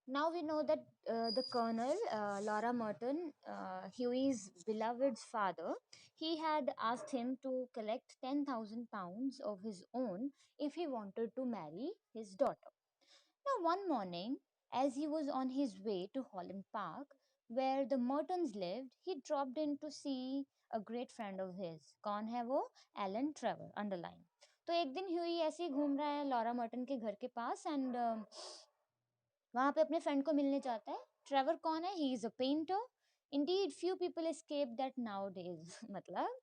Now we know that the Colonel, Laura Merton, Huey's beloved's father, he had asked him to collect £10,000 of his own if he wanted to marry his daughter. Now, one morning, as he was on his way to Holland Park, where the Mertons lived, he dropped in to see a great friend of his. कौन है वो? Alan Trevor, underline. तो एक दिन Huey ऐसे ही घूम रहा है लॉरा मर्टन के घर के पास एंड वहां पे अपने फ्रेंड को मिलने जाता है. ट्रेवर कौन है? He is a painter. Indeed few people escape that now days. मतलब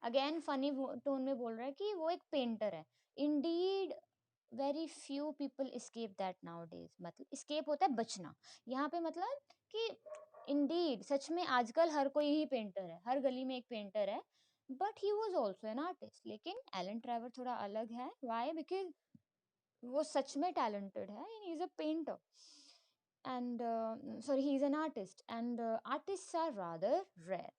अगेन फनी टोन में बोल रहा है कि वो एक पेंटर है. Indeed very few people escape that now days. मतलब escape होता है बचना. यहाँ पे मतलब कि इंडीड सच में आजकल हर कोई ही पेंटर है, हर गली में एक पेंटर है. But he was also an artist. लेकिन एलन ट्रेवर थोड़ा अलग है. वाई? बिकॉज वो सच में टैलेंटेड है. He is a painter and sorry he is an artist and artist are rather rare.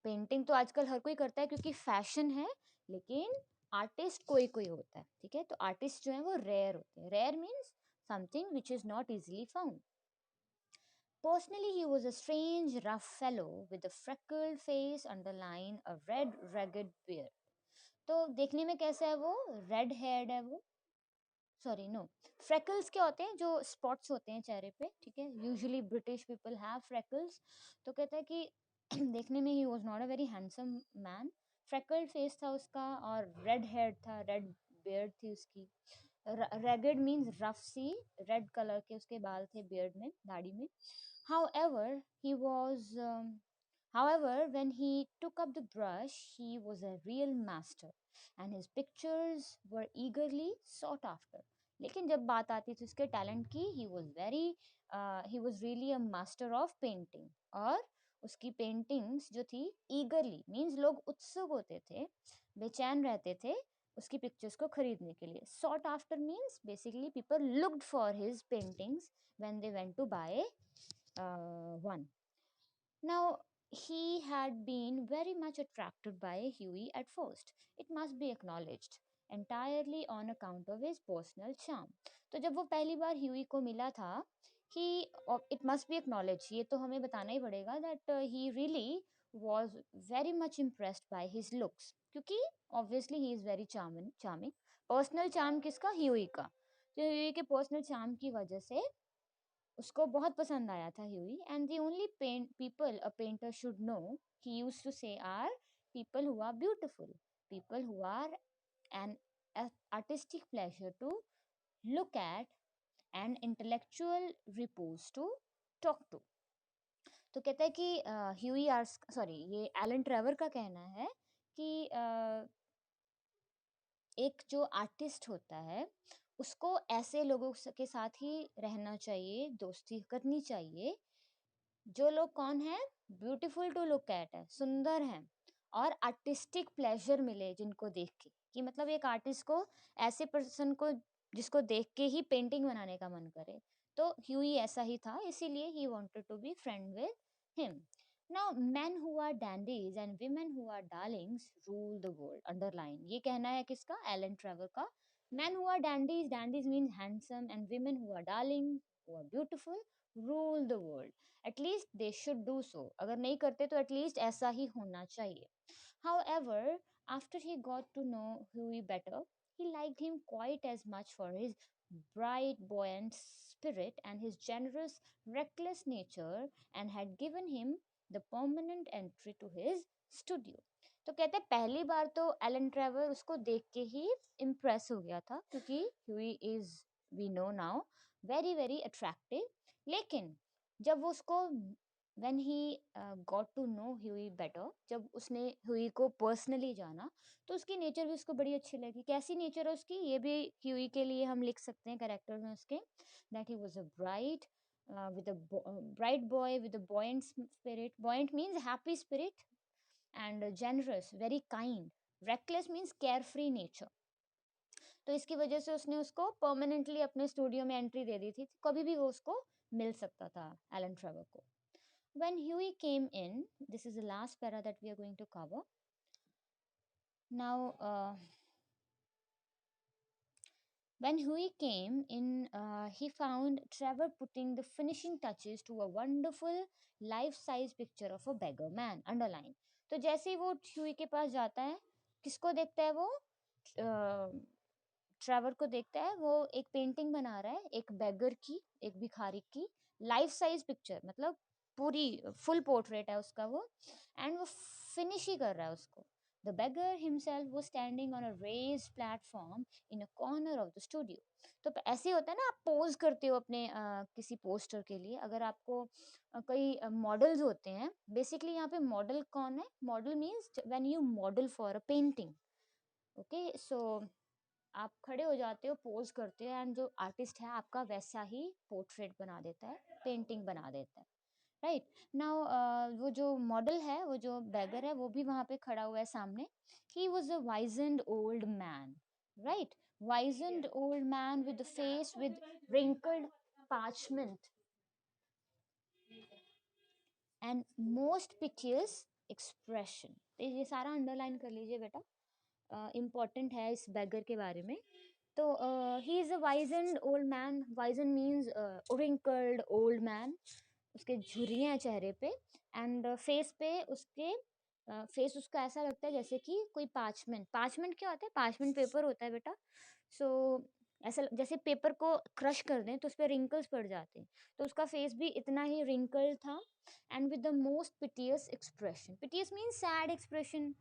Painting तो आजकल हर कोई करता है क्योंकि फैशन है. लेकिन आर्टिस्ट कोई कोई होता है. ठीक है, तो आर्टिस्ट जो है वो रेयर होते हैं. Rare means something which is not easily found. Personally, he was a strange, rough fellow with a freckled face underlying a red, ragged beard. तो देखने में कैसा है वो? रेड हेयर्ड है वो. सॉरी नो, फ्रेकल्स क्या होते हैं? जो स्पॉट्स होते हैं चेहरे पे. ठीक है, usually British people have freckles. तो कहता है कि देखने में ही was not a very handsome man. Freckled face था उसका और रेड हेयर था, रेड बियर्ड थी उसकी. रेगेड मीन्स रफ सी. रेड कलर के उसके बाल थे बियर्ड में, दाढ़ी में. However, he was, however, when he took up the brush, he was a real master, and his pictures were eagerly sought after. लेकिन जब बात आती थी उसके टैलेंट की, he was really a master of painting. और उसकी पेंटिंग्स जो थी eagerly means लोग उत्सुक होते थे, बेचैन रहते थे उसकी पिक्चर्स को खरीदने के लिए. Sought after means basically people looked for his paintings when they went to buy one. Now, he had been very much attracted by Huey at first, it must be acknowledged, entirely on account of his personal charm. तो जब वो पहली बार Huey को मिला था, he it must be acknowledged, ये तो हमें बताना ही पड़ेगा that he really was very much impressed by his looks, क्योंकि obviously he is very charming. Personal charm किसका? ह्यूई का. तो ह्यूई के personal charm की वजह से उसको बहुत पसंद आया था Hughie. And the only people a painter should know, he used to say, are people who are beautiful, people who are an artistic pleasure to look at and intellectual repose to talk to. तो कहता है कि Huey hours sorry ये Elon Trevor का कहना है कि एक जो आर्टिस्ट होता है उसको ऐसे लोगों के साथ ही रहना चाहिए, दोस्ती करनी चाहिए जो लोग कौन है? ब्यूटीफुल टू लुक एट है, सुंदर हैं, और आर्टिस्टिक प्लेजर मिले जिनको देख के. कि मतलब एक आर्टिस्ट को, ऐसे पर्सन को जिसको देख के ही पेंटिंग बनाने का मन करे. तो ह्यूई ऐसा ही था, इसीलिए he wanted to be friend with him. Now men who are dandies and women who are darlings rule the world. Underline, ये कहना है किसका? एलन ट्रेवर का. Men who are dandies, dandies means handsome, and women who are darling, who are beautiful, rule the world. At least they should do so. अगर नहीं करते तो at least ऐसा ही होना चाहिए. However, after he got to know Huey better, he liked him quite as much for his bright, buoyant spirit and his generous, reckless nature, and had given him the permanent entry to his studio. तो कहते हैं पहली बार तो Elon Trevor उसको देख के ही impress हो गया था, क्योंकि Hughie is, we know now, very very attractive. लेकिन जब वो उसको, when he got to know Huey better, जब उसने Huey को पर्सनली जाना, तो उसकी नेचर भी उसको बड़ी अच्छी लगी. कैसी नेचर है उसकी, ये भी Huey के लिए हम लिख सकते हैं कैरेक्टर में उसके. that he was a bright boy with a buoyant spirit. Buoyant means happy spirit, and generous, very kind. Reckless means carefree nature. तो इसकी वजह से उसने उसको परमानेंटली अपने स्टूडियो में एंट्री दे दी थी. कभी भी वो उसको मिल सकता था एलन ट्रेवर को. When Huey came in, this is the last para that we are going to cover. Now, When Huey came in, he found Trevor putting the finishing touches to a wonderful life-size picture of a beggar man. Underline. तो जैसे ही वो Huey के पास जाता है, किसको देखता है वो? ट्रेवर को देखता है, वो एक पेंटिंग बना रहा है, एक बेगर की, एक भिखारी की लाइफ साइज पिक्चर, मतलब पूरी फुल पोर्ट्रेट है उसका वो, एंड वो फिनिश ही कर रहा है उसको. द बेगर हिमसेल्फ वो standing on a raise platform in a corner of the studio. तो ऐसे ही होता है ना, आप पोज करते हो अपने किसी पोस्टर के लिए. अगर आपको कई मॉडल्स होते हैं, बेसिकली यहाँ पे मॉडल कौन है? Model means when you model for a painting. Okay, so आप खड़े हो जाते हो, पोज करते हो, एंड जो आर्टिस्ट है आपका वैसा ही पोर्ट्रेट बना देता है, पेंटिंग बना देता है. राइट नाउ, वो जो मॉडल है, वो जो बैगर है, वो भी वहां पे खड़ा हुआ है सामने. He was a wizened old man. Right, wizened old man with face with wrinkled parchment and most piteous expression. ये सारा अंडरलाइन कर लीजिए बेटा, इम्पॉर्टेंट है इस बैगर के बारे में. तो he is a wizened old man. Wizened means wrinkled old man. उसके झुर्रियाँ हैं चेहरे पे, एंड फेस पे उसके फेस उसका ऐसा लगता है जैसे कि कोई पार्चमेंट. पार्चमेंट क्या होता है? पार्चमेंट पेपर होता है बेटा. सो ऐसा जैसे पेपर को क्रश कर दें तो उस पर रिंकल्स पड़ जाते हैं, तो उसका फेस भी इतना ही रिंकल था. And with the most piteous expression. Piteous means sad expression,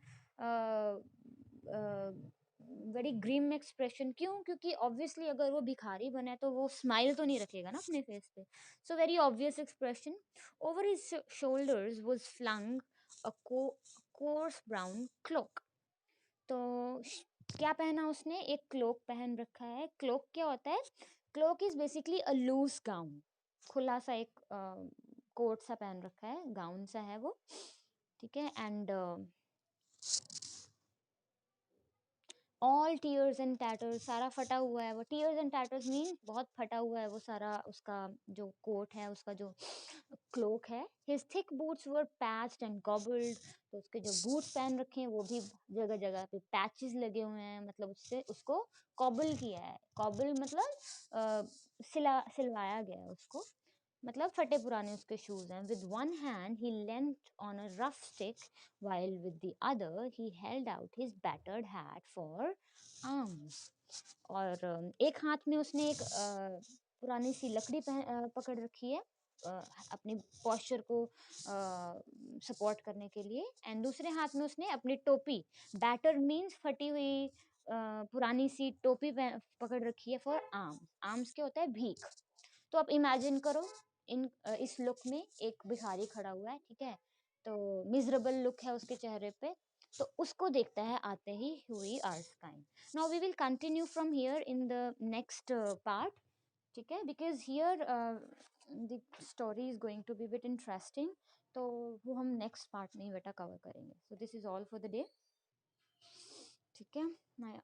very grim expression. क्यों? क्योंकि ऑब्वियसली अगर वो भिखारी बना है तो वो स्माइल तो नहीं रखेगा ना अपने फेस पे. So very obvious expression. Over his shoulders was flung a coarse brown cloak. तो क्या पहना उसने? एक क्लोक पहन रखा है. क्लोक क्या होता है? Cloak is basically a loose gown. खुला सा एक कोट सा पहन रखा है, गाउन सा है वो. ठीक है, एंड ऑल टीयर्स एंड टैटर्स. सारा फटा हुआ है वो. टीयर्स एंड टैटर्स मीन बहुत फटा हुआ है वो सारा, उसका जो कोट है, उसका जो क्लोक है. His thick boots were patched and गॉबल्ड. तो उसके जो बूट्स पहन रखे हैं वो भी जगह जगह पे पैचेस लगे हुए हैं, मतलब उससे उसको कॉबल किया है. कॉबल मतलब सिलवाया गया है उसको, मतलब फटे पुराने उसके शूज हैं. With one hand he lent on a rough stick, while with the other he held out his battered hat for arms. और एक हाथ में उसने एक पुरानी सी लकड़ी पकड़ रखी है, अपनी पोस्चर को सपोर्ट करने के लिए. एंड दूसरे हाथ में उसने अपनी टोपी, बैटर मीन्स फटी हुई पुरानी सी टोपी पकड़ रखी है फॉर आर्म्स. आर्म्स क्या होता है? भीख. तो आप इमेजिन करो, इस लुक में एक भिखारी खड़ा हुआ है, ठीक है, तो मिजरेबल लुक है उसके चेहरे पे. तो उसको देखता है आते ही हुई Erskine. Now we will continue from here in the next part. ठीक है, because here the story is going to be bit interesting. तो वो हम नेक्स्ट पार्ट में ही बेटा कवर करेंगे. So this is all for the day. ठीक है, आई